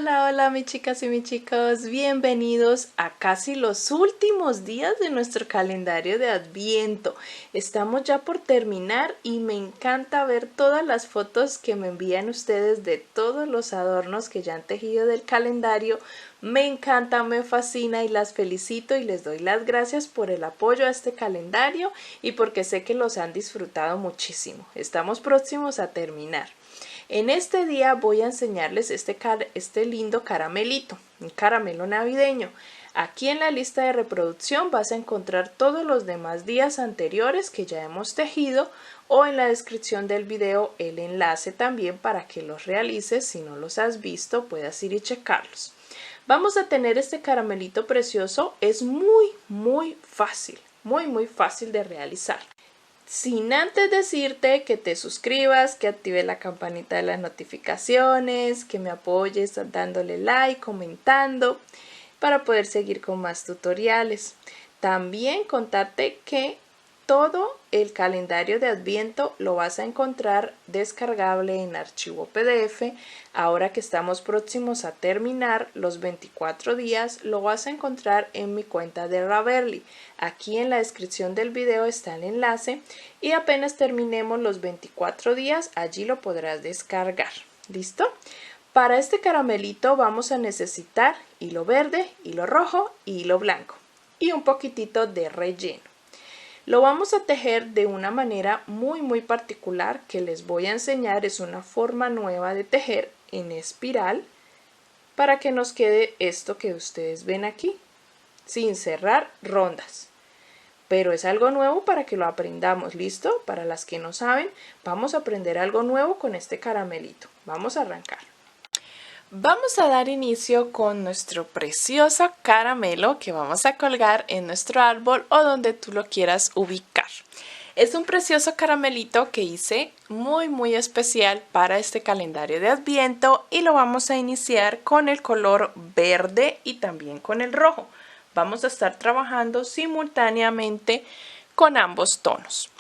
Hola, hola mis chicas y mis chicos, bienvenidos a casi los últimos días de nuestro calendario de Adviento. Estamos ya por terminar y me encanta ver todas las fotos que me envían ustedes de todos los adornos que ya han tejido del calendario. Me encanta, me fascina y las felicito y les doy las gracias por el apoyo a este calendario y porque sé que los han disfrutado muchísimo. Estamos próximos a terminar. En este día voy a enseñarles este lindo caramelito, un caramelo navideño. Aquí en la lista de reproducción vas a encontrar todos los demás días anteriores que ya hemos tejido o en la descripción del video el enlace también para que los realices. Si no los has visto, puedas ir y checarlos. Vamos a tener este caramelito precioso, es muy fácil, muy fácil de realizar. Sin antes decirte que te suscribas, que actives la campanita de las notificaciones, que me apoyes dándole like, comentando, para poder seguir con más tutoriales. También contarte que todo el calendario de Adviento lo vas a encontrar descargable en archivo PDF. Ahora que estamos próximos a terminar los 24 días, lo vas a encontrar en mi cuenta de Ravelry. Aquí en la descripción del video está el enlace y apenas terminemos los 24 días, allí lo podrás descargar. ¿Listo? Para este caramelito vamos a necesitar hilo verde, hilo rojo y hilo blanco y un poquitito de relleno. Lo vamos a tejer de una manera muy particular que les voy a enseñar. Es una forma nueva de tejer en espiral para que nos quede esto que ustedes ven aquí, sin cerrar rondas. Pero es algo nuevo para que lo aprendamos, ¿listo? Para las que no saben, vamos a aprender algo nuevo con este caramelito. Vamos a arrancar. Vamos a dar inicio con nuestro precioso caramelo que vamos a colgar en nuestro árbol o donde tú lo quieras ubicar. Es un precioso caramelito que hice muy especial para este calendario de Adviento y lo vamos a iniciar con el color verde y también con el rojo. Vamos a estar trabajando simultáneamente con ambos tonos.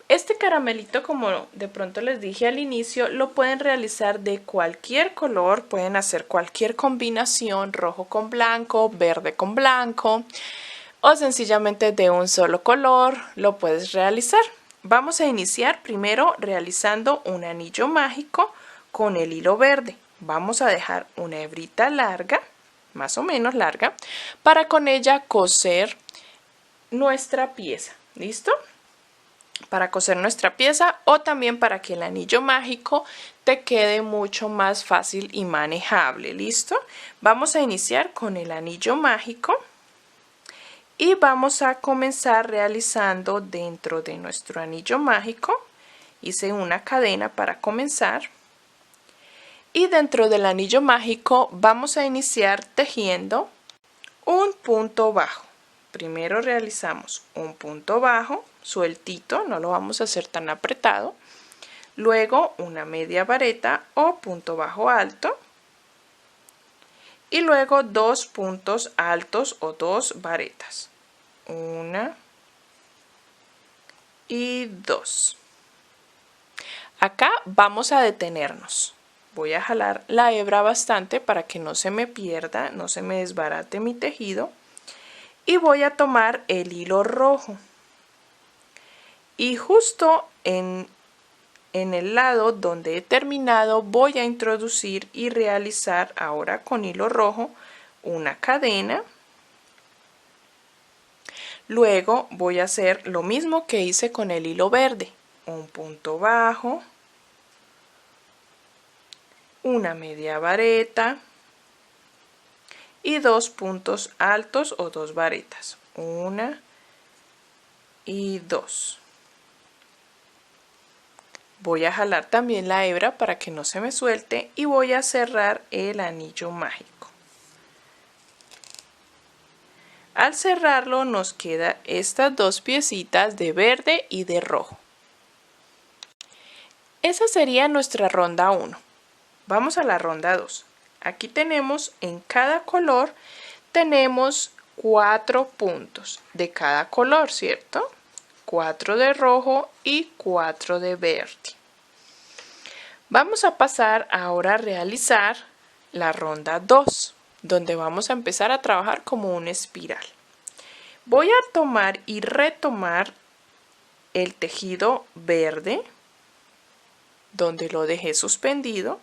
Este caramelito, como de pronto les dije al inicio, lo pueden realizar de cualquier color, pueden hacer cualquier combinación, rojo con blanco, verde con blanco o sencillamente de un solo color lo puedes realizar. Vamos a iniciar primero realizando un anillo mágico con el hilo verde. Vamos a dejar una hebrita larga, más o menos larga, para con ella coser nuestra pieza. ¿Listo? Para coser nuestra pieza o también para que el anillo mágico te quede mucho más fácil y manejable. ¿Listo? Vamos a iniciar con el anillo mágico y vamos a comenzar realizando dentro de nuestro anillo mágico. Hice una cadena para comenzar y dentro del anillo mágico vamos a iniciar tejiendo un punto bajo. Primero realizamos un punto bajo sueltito, no lo vamos a hacer tan apretado. Luego una media vareta o punto bajo alto. Y luego dos puntos altos o dos varetas. Una y dos. Acá vamos a detenernos. Voy a jalar la hebra bastante para que no se me pierda, no se me desbarate mi tejido. Y voy a tomar el hilo rojo. Y justo en el lado donde he terminado voy a introducir y realizar ahora con hilo rojo una cadena. Luego voy a hacer lo mismo que hice con el hilo verde. Un punto bajo, una media vareta y dos puntos altos o dos varetas. Una y dos. Voy a jalar también la hebra para que no se me suelte y voy a cerrar el anillo mágico. Al cerrarlo nos quedan estas dos piecitas de verde y de rojo. Esa sería nuestra ronda 1. Vamos a la ronda 2. Aquí tenemos en cada color, tenemos 4 puntos de cada color, ¿cierto? 4 de rojo y 4 de verde. Vamos a pasar ahora a realizar la ronda 2, donde vamos a empezar a trabajar como una espiral. Voy a tomar y retomar el tejido verde, donde lo dejé suspendido,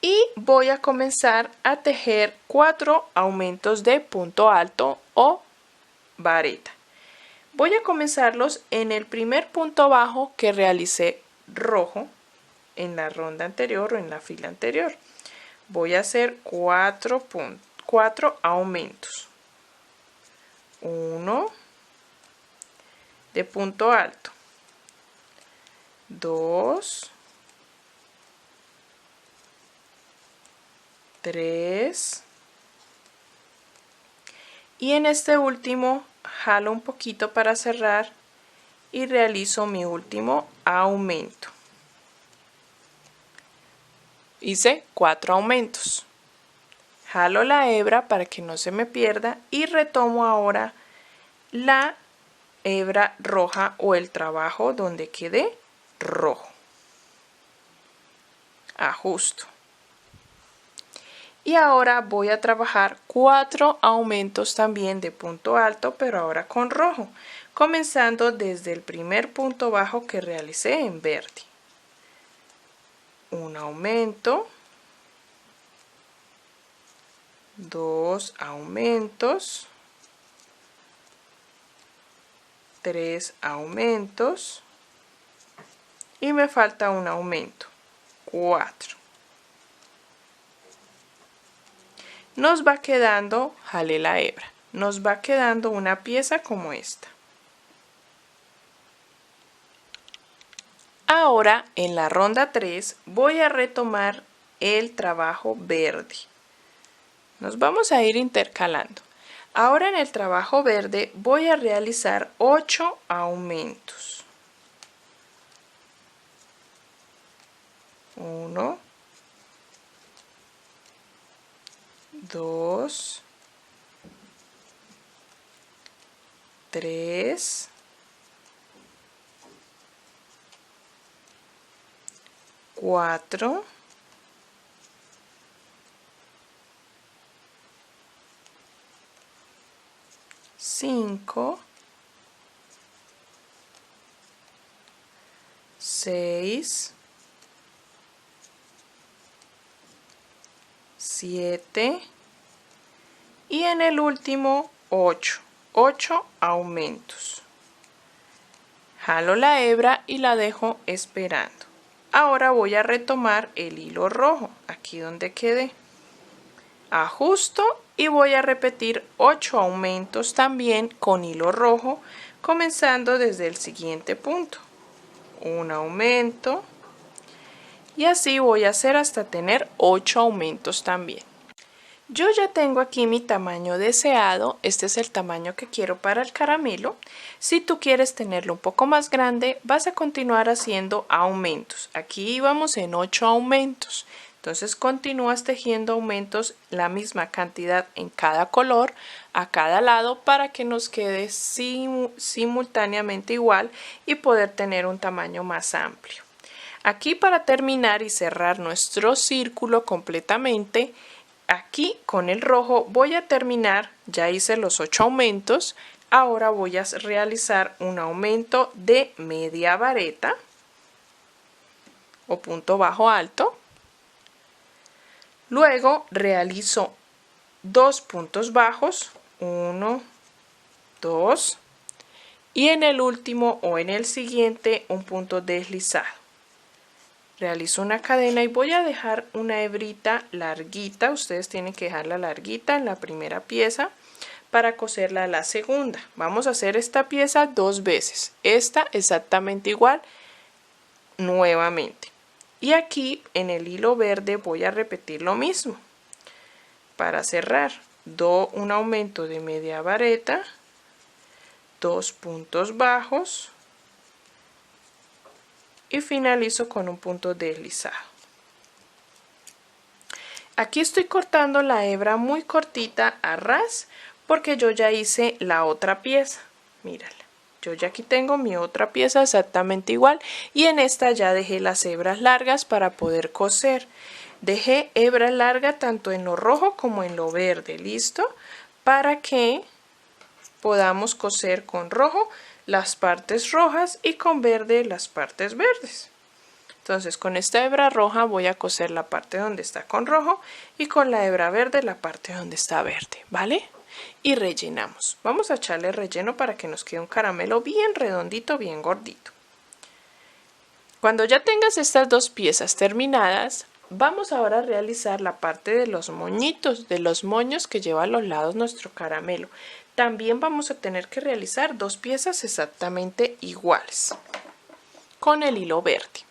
y voy a comenzar a tejer 4 aumentos de punto alto o vareta. Voy a comenzarlos en el primer punto bajo que realicé rojo en la ronda anterior o en la fila anterior. Voy a hacer 4 aumentos. 1 de punto alto, 2, 3 y en este último jalo un poquito para cerrar y realizo mi último aumento. Hice 4 aumentos. Jalo la hebra para que no se me pierda y retomo ahora la hebra roja o el trabajo donde quedé rojo. Ajusto. Y ahora voy a trabajar 4 aumentos también de punto alto, pero ahora con rojo, comenzando desde el primer punto bajo que realicé en verde. Un aumento, 2 aumentos, 3 aumentos y me falta un aumento, 4. Nos va quedando, jale la hebra, nos va quedando una pieza como esta. Ahora en la ronda 3 voy a retomar el trabajo verde. Nos vamos a ir intercalando. Ahora en el trabajo verde voy a realizar 8 aumentos. 1, 2, 3, 4, 5, 6, 7 y en el último 8 aumentos. Jalo la hebra y la dejo esperando. Ahora voy a retomar el hilo rojo, aquí donde quedé. Ajusto y voy a repetir 8 aumentos también con hilo rojo, comenzando desde el siguiente punto. Un aumento y así voy a hacer hasta tener 8 aumentos también. Yo ya tengo aquí mi tamaño deseado, este es el tamaño que quiero para el caramelo. Si tú quieres tenerlo un poco más grande, vas a continuar haciendo aumentos. Aquí vamos en 8 aumentos, entonces continúas tejiendo aumentos la misma cantidad en cada color, a cada lado, para que nos quede simultáneamente igual y poder tener un tamaño más amplio. Aquí para terminar y cerrar nuestro círculo completamente, aquí con el rojo voy a terminar, ya hice los 8 aumentos, ahora voy a realizar un aumento de media vareta o punto bajo alto. Luego realizo 2 puntos bajos, 1, 2 y en el último o en el siguiente un punto deslizado. Realizo una cadena y voy a dejar una hebrita larguita, ustedes tienen que dejarla larguita en la primera pieza para coserla a la segunda. Vamos a hacer esta pieza 2 veces, esta exactamente igual nuevamente. Y aquí en el hilo verde voy a repetir lo mismo. Para cerrar, un aumento de media vareta, 2 puntos bajos y finalizo con un punto deslizado. Aquí estoy cortando la hebra muy cortita a ras porque yo ya hice la otra pieza. Mírala, yo ya aquí tengo mi otra pieza exactamente igual y en esta ya dejé las hebras largas para poder coser. Dejé hebra larga tanto en lo rojo como en lo verde, ¿listo? Para que podamos coser con rojo las partes rojas y con verde las partes verdes. Entonces con esta hebra roja voy a coser la parte donde está con rojo y con la hebra verde la parte donde está verde, ¿vale? Y rellenamos. Vamos a echarle relleno para que nos quede un caramelo bien redondito, bien gordito. Cuando ya tengas estas dos piezas terminadas, vamos ahora a realizar la parte de los moñitos, de los moños que lleva a los lados nuestro caramelo. También vamos a tener que realizar dos piezas exactamente iguales con el hilo verde.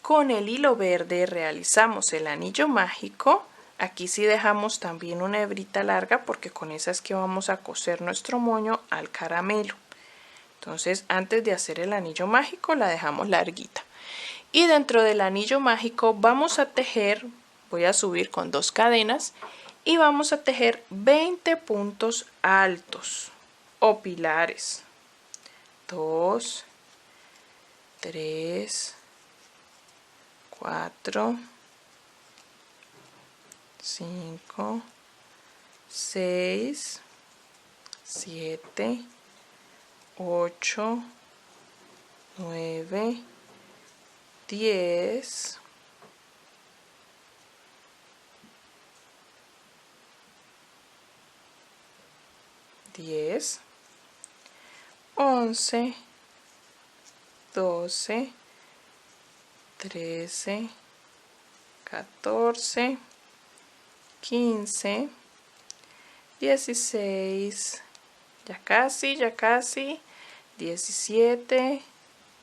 Con el hilo verde realizamos el anillo mágico. Aquí sí dejamos también una hebrita larga porque con esa es que vamos a coser nuestro moño al caramelo. Entonces antes de hacer el anillo mágico la dejamos larguita. Y dentro del anillo mágico vamos a tejer, voy a subir con 2 cadenas y vamos a tejer 20 puntos altos o pilares. 2, 3, 4, 5, 6, 7, 8, 9, 10, 11, 12, 13, 14, 15, 16, ya casi, 17,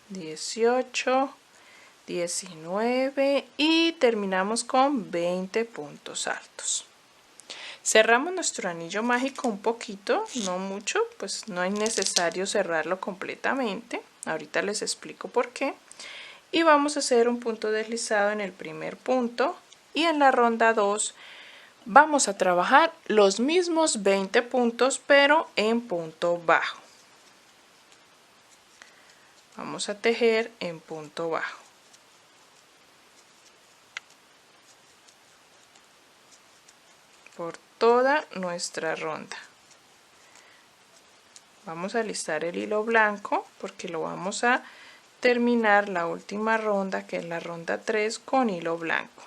18, 19 y terminamos con 20 puntos altos. Cerramos nuestro anillo mágico un poquito, no mucho, pues no es necesario cerrarlo completamente. Ahorita les explico por qué. Y vamos a hacer un punto deslizado en el primer punto y en la ronda 2 vamos a trabajar los mismos 20 puntos pero en punto bajo. Vamos a tejer en punto bajo. Por toda nuestra ronda. Vamos a alistar el hilo blanco porque lo vamos a terminar la última ronda, que es la ronda 3, con hilo blanco.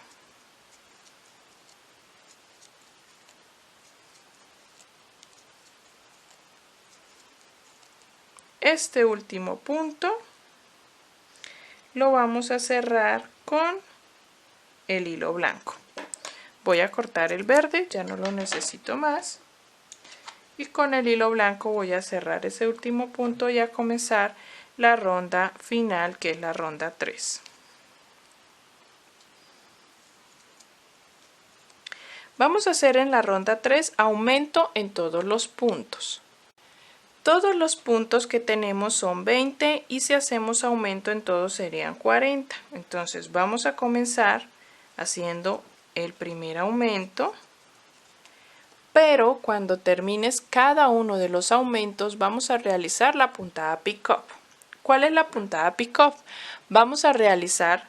Este último punto lo vamos a cerrar con el hilo blanco. Voy a cortar el verde, ya no lo necesito más. Y con el hilo blanco voy a cerrar ese último punto y a comenzar la ronda final, que es la ronda 3. Vamos a hacer en la ronda 3 aumento en todos los puntos. Todos los puntos que tenemos son 20 y si hacemos aumento en todos serían 40. Entonces vamos a comenzar haciendo el primer aumento, pero cuando termines cada uno de los aumentos vamos a realizar la puntada pick-up. ¿Cuál es la puntada pick-up? Vamos a realizar,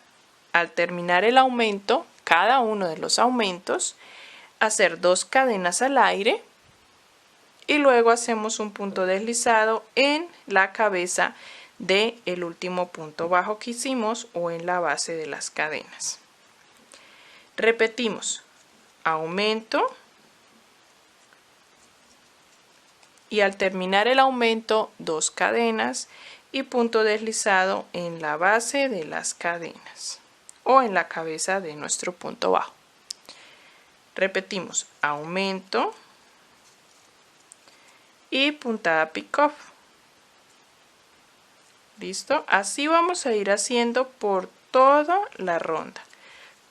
al terminar el aumento, cada uno de los aumentos, hacer 2 cadenas al aire y luego hacemos un punto deslizado en la cabeza del último punto bajo que hicimos o en la base de las cadenas. Repetimos, aumento y al terminar el aumento 2 cadenas y punto deslizado en la base de las cadenas o en la cabeza de nuestro punto bajo. Repetimos, aumento y puntada pick-up. ¿Listo? Así vamos a ir haciendo por toda la ronda.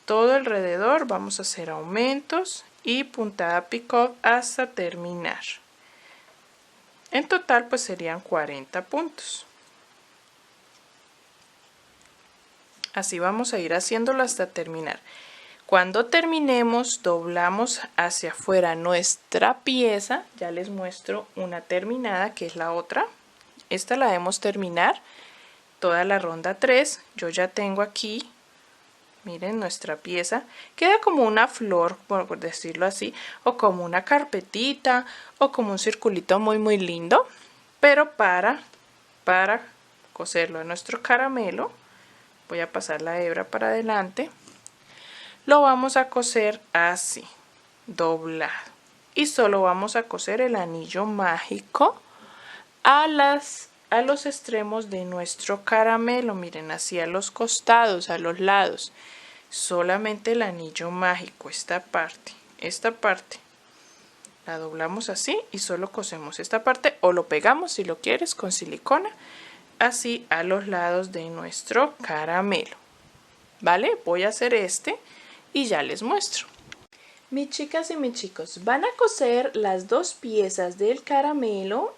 Todo alrededor vamos a hacer aumentos y puntada pick-up hasta terminar. En total pues serían 40 puntos. Así vamos a ir haciéndolo hasta terminar. Cuando terminemos, doblamos hacia afuera nuestra pieza. Ya les muestro una terminada, que es la otra. Esta la debemos terminar toda la ronda 3. Yo ya tengo aquí Miren, nuestra pieza queda como una flor, por decirlo así, o como una carpetita, o como un circulito muy lindo. Pero para coserlo en nuestro caramelo, voy a pasar la hebra para adelante, lo vamos a coser así, doblado. Y solo vamos a coser el anillo mágico a los extremos de nuestro caramelo, miren, así a los costados, a los lados. Solamente el anillo mágico, esta parte la doblamos así y solo cosemos esta parte, o lo pegamos si lo quieres con silicona, así a los lados de nuestro caramelo. ¿Vale? Voy a hacer este y ya les muestro. Mis chicas y mis chicos, van a coser las dos piezas del caramelo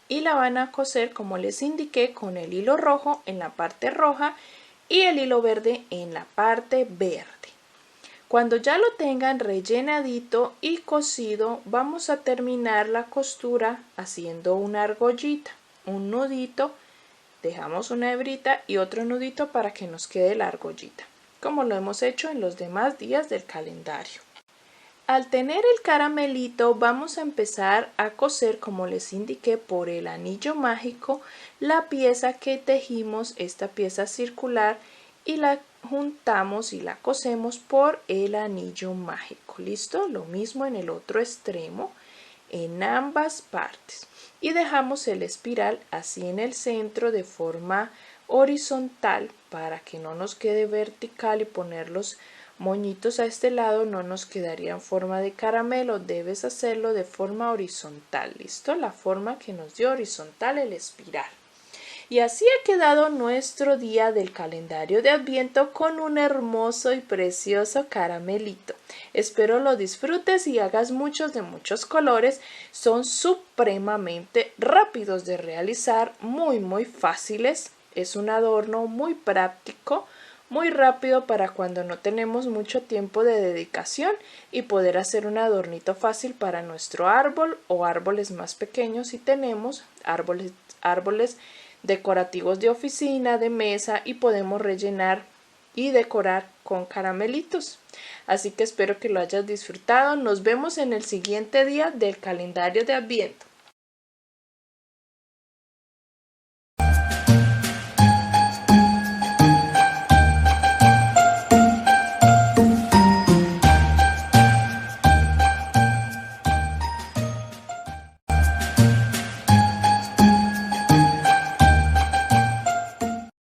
y la van a coser como les indiqué, con el hilo rojo en la parte roja y el hilo verde en la parte verde. Cuando ya lo tengan rellenadito y cosido, vamos a terminar la costura haciendo una argollita, un nudito, dejamos una hebrita y otro nudito para que nos quede la argollita, como lo hemos hecho en los demás días del calendario. Al tener el caramelito, vamos a empezar a coser, como les indiqué, por el anillo mágico, la pieza que tejimos, esta pieza circular, y la juntamos y la cosemos por el anillo mágico. ¿Listo? Lo mismo en el otro extremo, en ambas partes. Y dejamos el espiral así en el centro de forma horizontal para que no nos quede vertical y poner los moñitos a este lado no nos quedaría en forma de caramelo. Debes hacerlo de forma horizontal. ¿Listo? La forma que nos dio horizontal el espiral. Y así ha quedado nuestro día del calendario de Adviento con un hermoso y precioso caramelito. Espero lo disfrutes y hagas muchos de muchos colores. Son supremamente rápidos de realizar, muy fáciles. Es un adorno muy práctico, muy rápido para cuando no tenemos mucho tiempo de dedicación y poder hacer un adornito fácil para nuestro árbol o árboles más pequeños si tenemos árboles decorativos de oficina, de mesa, y podemos rellenar y decorar con caramelitos. Así que espero que lo hayas disfrutado. Nos vemos en el siguiente día del calendario de Adviento.